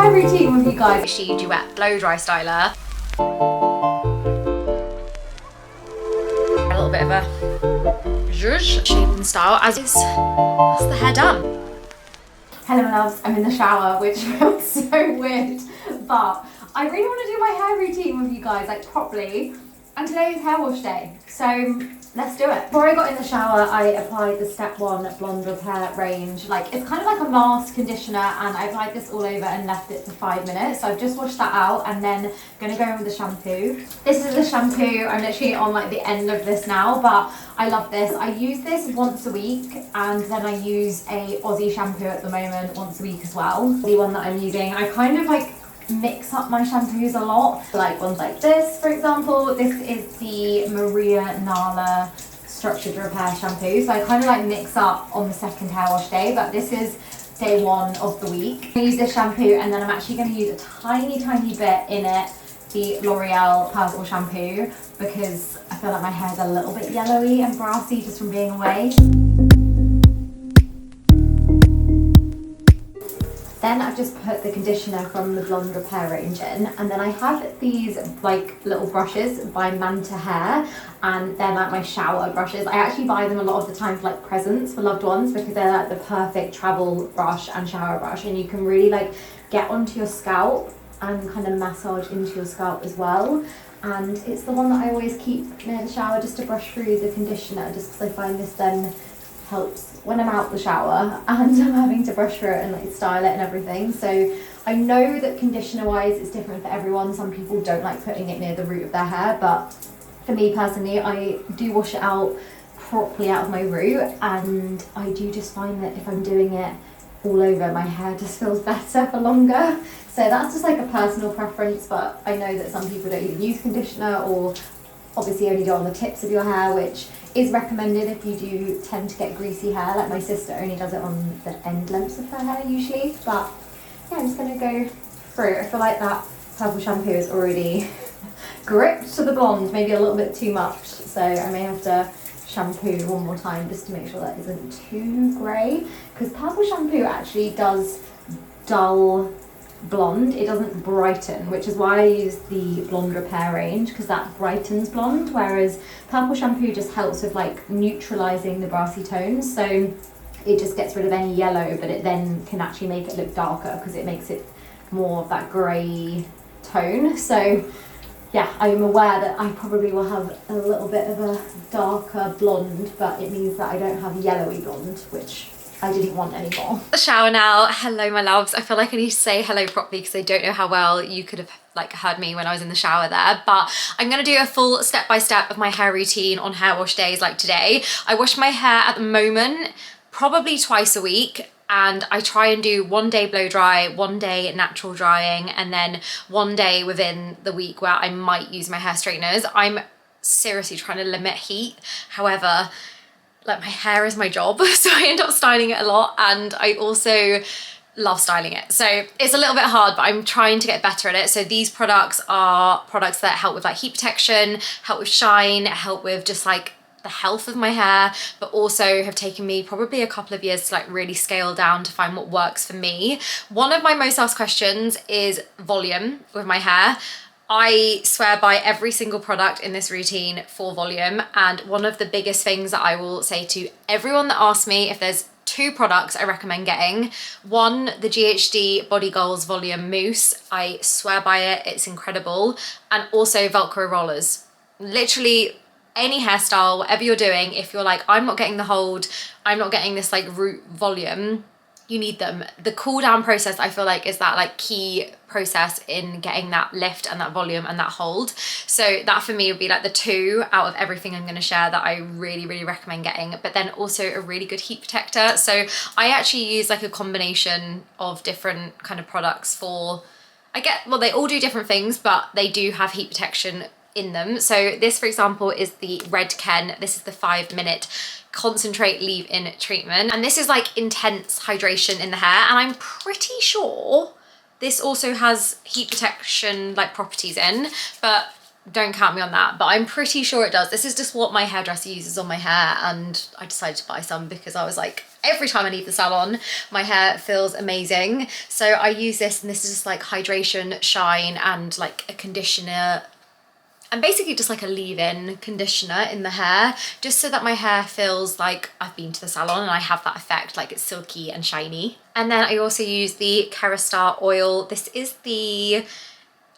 hair routine with you guys. She Duet blow dry styler. A little bit of a zhuzh shape and style as is. That's the hair done. Hello my loves, I'm in the shower, which feels so weird, but I really want to do my hair routine with you guys, like properly, and today is hair wash day, so let's do it. Before I got in the shower, I applied the Step 1 Blonde Repair range. Like, it's kind of like a mask conditioner, and I applied this all over and left it for 5 minutes. So I've just washed that out and then gonna go in with the shampoo. This is the shampoo. I'm literally on like the end of this now, but I love this. I use this once a week, and then I use a Aussie shampoo at the moment once a week as well. The one that I'm using, I kind of like mix up my shampoos a lot, like ones like this, for example. This is the Maria Nala Structured Repair shampoo, so I kind of like mix up on the second hair wash day, but this is day 1 of the week. I use this shampoo, and then I'm actually going to use a tiny bit in it, the L'Oreal Personal shampoo, because I feel like my hair is a little bit yellowy and brassy just from being away. Then I've just put the conditioner from the Blonde Repair range in, and then I have these like little brushes by Manta Hair, and they're like my shower brushes. I actually buy them a lot of the time for like presents for loved ones, because they're like the perfect travel brush and shower brush, and you can really like get onto your scalp and kind of massage into your scalp as well. And it's the one that I always keep near the shower just to brush through the conditioner, just because I find this then helps when I'm out the shower and I'm having to brush through it and like style it and everything. So I know that conditioner wise it's different for everyone. Some people don't like putting it near the root of their hair, but for me personally, I do wash it out properly out of my root, and I do just find that if I'm doing it all over, my hair just feels better for longer. So that's just like a personal preference, but I know that some people don't even use conditioner, or obviously only do it on the tips of your hair, which is recommended if you do tend to get greasy hair. Like my sister only does it on the end lengths of her hair usually. But yeah, I'm just gonna go through. I feel like that purple shampoo is already gripped to the blonde, maybe a little bit too much. So I may have to shampoo one more time just to make sure that isn't too grey. Because purple shampoo actually does dull blonde, it doesn't brighten, which is why I use the Blonde Repair range, because that brightens blonde, whereas purple shampoo just helps with like neutralizing the brassy tones, so it just gets rid of any yellow, but it then can actually make it look darker because it makes it more of that grey tone. So yeah, I'm aware that I probably will have a little bit of a darker blonde, but it means that I don't have yellowy blonde, which I didn't want anymore. Shower now. Hello my loves. I feel like I need to say hello properly because I don't know how well you could have like heard me when I was in the shower there, but I'm gonna do a full step-by-step of my hair routine on hair wash days like today. I wash my hair at the moment probably twice a week, and I try and do 1 day blow dry, 1 day natural drying, and then 1 day within the week where I might use my hair straighteners. I'm seriously trying to limit heat. However, like my hair is my job, so I end up styling it a lot, and I also love styling it. So it's a little bit hard, but I'm trying to get better at it. So these products are products that help with like heat protection, help with shine, help with just like the health of my hair, but also have taken me probably a couple of years to like really scale down to find what works for me. One of my most asked questions is volume with my hair. I swear by every single product in this routine for volume, and one of the biggest things that I will say to everyone that asks me if there's 2 products I recommend getting. One, the GHD Body Goals Volume Mousse. I swear by it, it's incredible. And also Velcro rollers. Literally any hairstyle, whatever you're doing, if you're like, I'm not getting the hold, I'm not getting this like root volume, you need them. The cool down process, I feel like, is that like key process in getting that lift and that volume and that hold. So that for me would be like the 2 out of everything I'm going to share that I really recommend getting. But then also a really good heat protector. So I actually use like a combination of different kind of products for, well, they all do different things, but they do have heat protection in them. So this, for example, is the Red Ken. This is the 5-minute concentrate leave-in treatment, and this is like intense hydration in the hair, and I'm pretty sure this also has heat protection like properties in, but don't count me on that, but I'm pretty sure it does. This is just what my hairdresser uses on my hair, and I decided to buy some because I was like, every time I leave the salon, my hair feels amazing. So I use this, and this is just like hydration, shine, and like a conditioner, and basically just like a leave-in conditioner in the hair, just so that my hair feels like I've been to the salon and I have that effect, like it's silky and shiny. And then I also use the Kerastase oil. This is the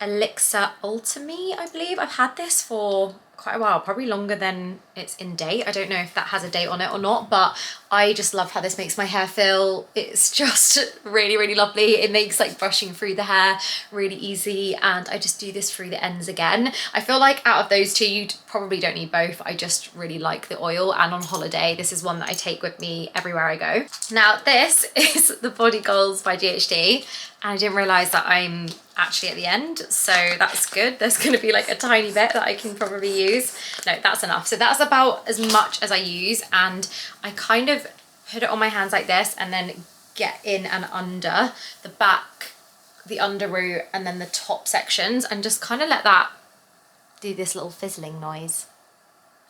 Elixir Ultime, I believe. I've had this for quite a while, probably longer than it's in date. I don't know if that has a date on it or not, but I just love how this makes my hair feel. It's just really, really lovely. It makes like brushing through the hair really easy, and I just do this through the ends again. I feel like out of those two, you probably don't need both. I just really like the oil, and on holiday, this is one that I take with me everywhere I go. Now, this is the Body Goals by GHD, and I didn't realise that I'm actually at the end, so that's good. There's going to be like a tiny bit that I can probably use. No, that's enough. So that's about as much as I use, and I kind of put it on my hands like this and then get in and under the back, the under root, and then the top sections, and just kind of let that do this little fizzling noise.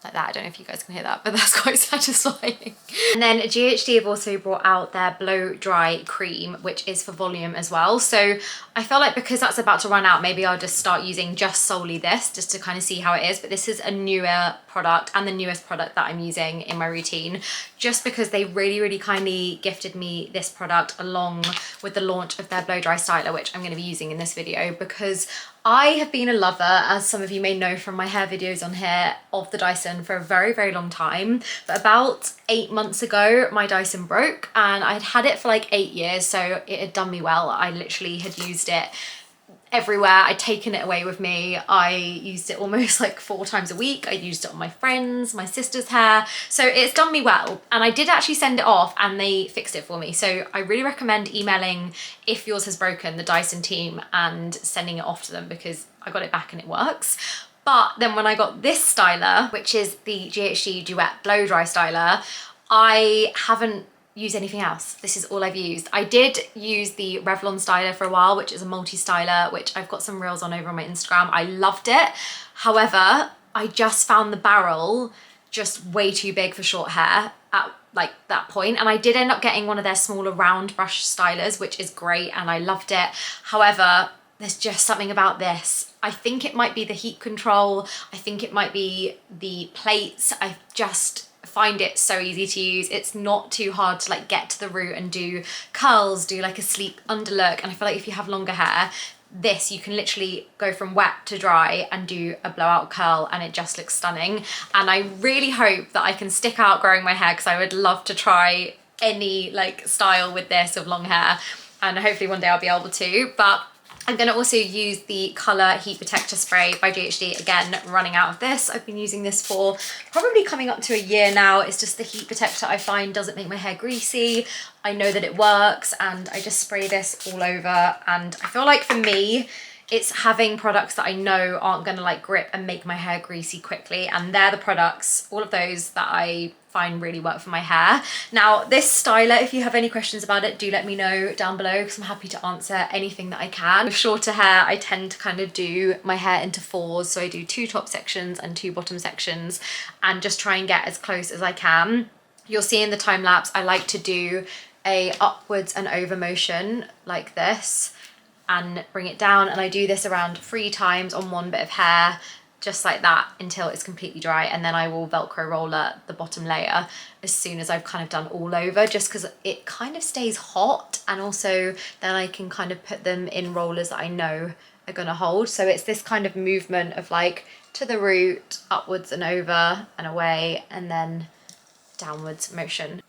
Like that. I don't know if you guys can hear that, but that's quite satisfying. And then GHD have also brought out their blow dry cream, which is for volume as well. So I feel like because that's about to run out, maybe I'll just start using just solely this, just to kind of see how it is. But this is a newer product, and the newest product that I'm using in my routine, just because they really, really kindly gifted me this product along with the launch of their blow dry styler, which I'm going to be using in this video, because I have been a lover, as some of you may know from my hair videos on here, of the Dyson for a very, very long time. But about 8 months ago, my Dyson broke, and I'd had it for like 8 years, so it had done me well. I literally had used it everywhere. I'd taken it away with me. I used it almost like 4 times a week. I used it on my friends, my sister's hair. So it's done me well. And I did actually send it off, and they fixed it for me. So I really recommend emailing, if yours has broken, the Dyson team, and sending it off to them, because I got it back and it works. But then when I got this styler, which is the GHD DUET Blow Dry Styler, I haven't use anything else. This is all I've used. I did use the Revlon styler for a while, which is a multi-styler, which I've got some reels on over on my Instagram. I loved it. However, I just found the barrel just way too big for short hair at like that point. And I did end up getting one of their smaller round brush stylers, which is great, and I loved it. However, there's just something about this. I think it might be the heat control. I think it might be the plates. I just find it so easy to use. It's not too hard to like get to the root and do curls, do like a sleek underlook. And I feel like if you have longer hair, this, you can literally go from wet to dry and do a blowout curl, and it just looks stunning. And I really hope that I can stick out growing my hair, because I would love to try any like style with this of long hair, and hopefully one day I'll be able to. But I'm going to also use the Color Heat Protector Spray by GHD. Again, running out of this. I've been using this for probably coming up to a year now. It's just the heat protector I find doesn't make my hair greasy. I know that it works, and I just spray this all over. And I feel like for me, it's having products that I know aren't going to like grip and make my hair greasy quickly. And they're the products, all of those, that I find really work for my hair. Now, this styler, if you have any questions about it, do let me know down below, because I'm happy to answer anything that I can. With shorter hair, I tend to kind of do my hair into 4s. So I do 2 top sections and 2 bottom sections, and just try and get as close as I can. You'll see in the time lapse, I like to do a upwards and over motion like this, and bring it down, and I do this around 3 times on one bit of hair, just like that, until it's completely dry. And then I will Velcro roller the bottom layer as soon as I've kind of done all over, just because it kind of stays hot, and also then I can kind of put them in rollers that I know are gonna hold. So it's this kind of movement of like to the root, upwards and over and away, and then downwards motion.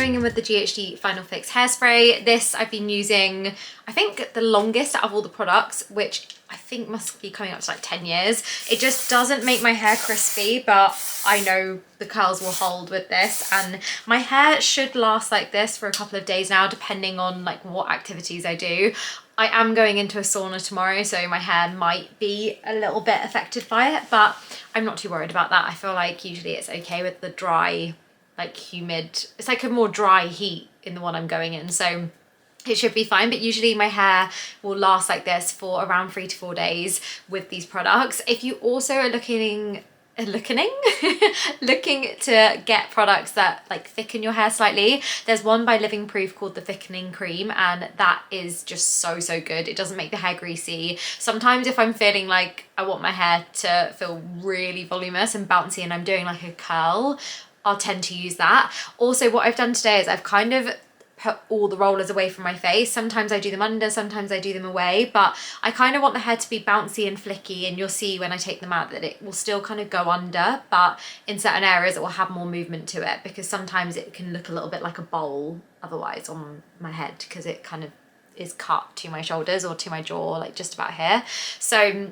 Going in with the GHD Final Fix hairspray. This I've been using, I think, the longest out of all the products, which I think must be coming up to like 10 years. It just doesn't make my hair crispy, but I know the curls will hold with this, and my hair should last like this for a couple of days now, depending on like what activities I do. I am going into a sauna tomorrow, so my hair might be a little bit affected by it, but I'm not too worried about that. I feel like usually it's okay with the dry, like humid, it's like a more dry heat in the one I'm going in, so it should be fine. But usually my hair will last like this for around 3 to 4 days with these products. If you also are looking to get products that like thicken your hair slightly, there's one by Living Proof called the thickening cream, and that is just so good. It doesn't make the hair greasy. Sometimes if I'm feeling like I want my hair to feel really voluminous and bouncy and I'm doing like a curl, I'll tend to use that. Also, what I've done today is I've kind of put all the rollers away from my face. Sometimes I do them under, sometimes I do them away, but I kind of want the hair to be bouncy and flicky, and you'll see when I take them out that it will still kind of go under, but in certain areas it will have more movement to it, because sometimes it can look a little bit like a bowl otherwise on my head, because it kind of is cut to my shoulders or to my jaw, like just about here. So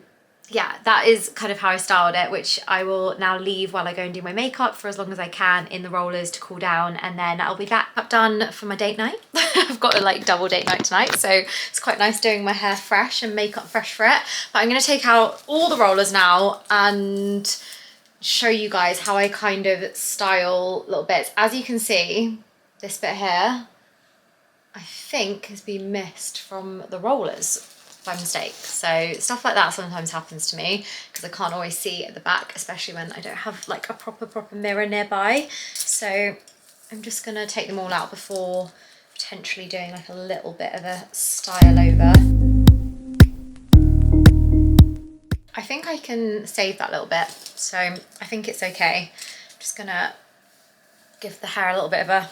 yeah, that is kind of how I styled it, which I will now leave while I go and do my makeup for as long as I can in the rollers to cool down, and then I'll be back up done for my date night. I've got a like double date night tonight, so it's quite nice doing my hair fresh and makeup fresh for it. But I'm going to take out all the rollers now and show you guys how I kind of style little bits. As you can see, this bit here, I think has been missed from the rollers by mistake. So stuff like that sometimes happens to me because I can't always see at the back, especially when I don't have like a proper mirror nearby. So I'm just gonna take them all out before potentially doing like a little bit of a style over. I think I can save that little bit, so I think it's okay. I'm just gonna give the hair a little bit of a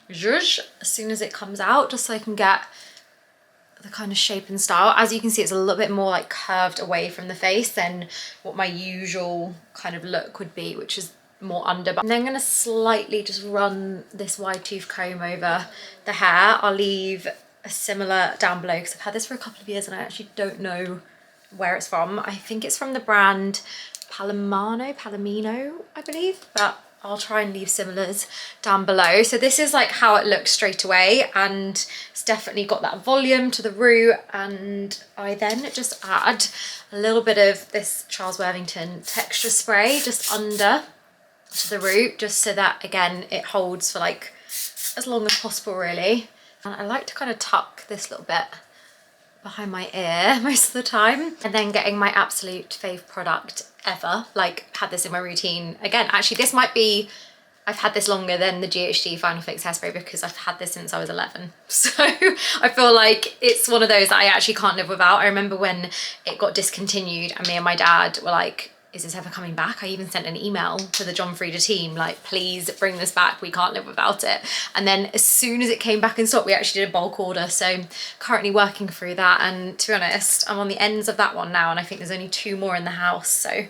zhuzh as soon as it comes out, just so I can get the kind of shape and style. As you can see, it's a little bit more like curved away from the face than what my usual kind of look would be, which is more under. But I'm then going to slightly just run this wide tooth comb over the hair. I'll leave a similar down below because I've had this for a couple of years and I actually don't know where it's from. I think it's from the brand Palomino, I believe, but I'll try and leave similars down below. So this is like how it looks straight away, and it's definitely got that volume to the root. And I then just add a little bit of this Charles Worthington texture spray just under to the root, just so that again it holds for like as long as possible really. And I like to kind of tuck this little bit behind my ear most of the time. And then getting my absolute fave product ever, like had this in my routine again. Actually, this might be, I've had this longer than the GHD Final Fix hairspray because I've had this since I was 11. So I feel like it's one of those that I actually can't live without. I remember when it got discontinued and me and my dad were like, is this ever coming back? I even sent an email to the John Frieda team, like, please bring this back, we can't live without it. And then as soon as it came back in stock, we actually did a bulk order. So currently working through that. And to be honest, I'm on the ends of that one now, and I think there's only 2 more in the house. So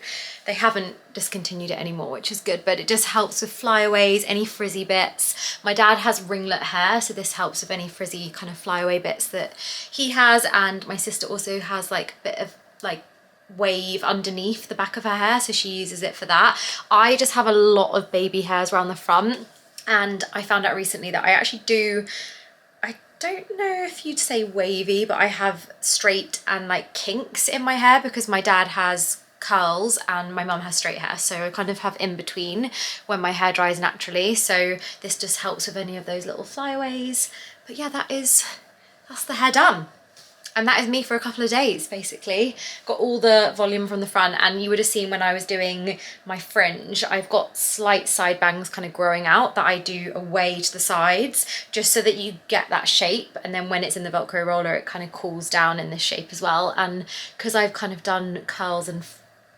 they haven't discontinued it anymore, which is good, but it just helps with flyaways, any frizzy bits. My dad has ringlet hair, so this helps with any frizzy kind of flyaway bits that he has. And my sister also has like a bit of like wave underneath the back of her hair, so she uses it for that. I just have a lot of baby hairs around the front, and I found out recently that I actually do, I don't know if you'd say wavy, but I have straight and like kinks in my hair because my dad has curls and my mum has straight hair, so I kind of have in between when my hair dries naturally. So this just helps with any of those little flyaways. But yeah, that's the hair done. And that is me for a couple of days, basically. Got all the volume from the front, and you would have seen when I was doing my fringe, I've got slight side bangs kind of growing out that I do away to the sides, just so that you get that shape. And then when it's in the Velcro roller, it kind of cools down in this shape as well. And because I've kind of done curls in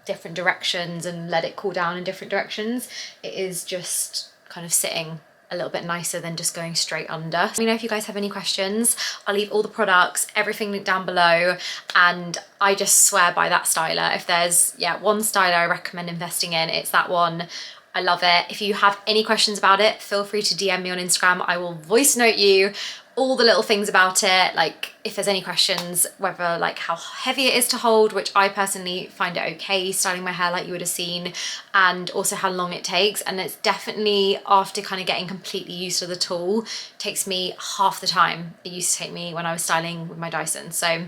different directions and let it cool down in different directions, it is just kind of sitting a little bit nicer than just going straight under. Let me know if you guys have any questions. I'll leave all the products, everything linked down below, and I just swear by that styler. If there's one styler I recommend investing in, it's that one. I love it. If you have any questions about it, feel free to DM me on Instagram. I will voice note you all the little things about it, like if there's any questions, whether like how heavy it is to hold, which I personally find it okay styling my hair like you would have seen, and also how long it takes. And it's definitely, after kind of getting completely used to the tool, takes me half the time it used to take me when I was styling with my Dyson. So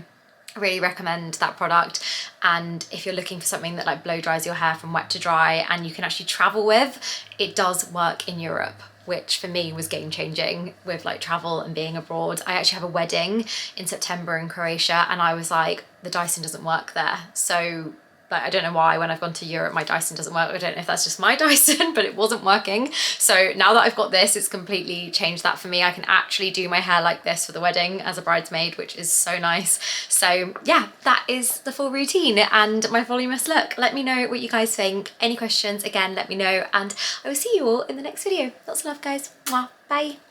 I really recommend that product. And if you're looking for something that like blow dries your hair from wet to dry and you can actually travel with, it does work in Europe, which for me was game changing with like travel and being abroad. I actually have a wedding in September in Croatia, and I was like, the Dyson doesn't work there. So like, I don't know why when I've gone to Europe my Dyson doesn't work. I don't know if that's just my Dyson, but it wasn't working. So now that I've got this, it's completely changed that for me. I can actually do my hair like this for the wedding as a bridesmaid, which is so nice. So yeah, that is the full routine and my voluminous look. Let me know what you guys think. Any questions, again, let me know, and I will see you all in the next video. Lots of love, guys. Mwah. Bye.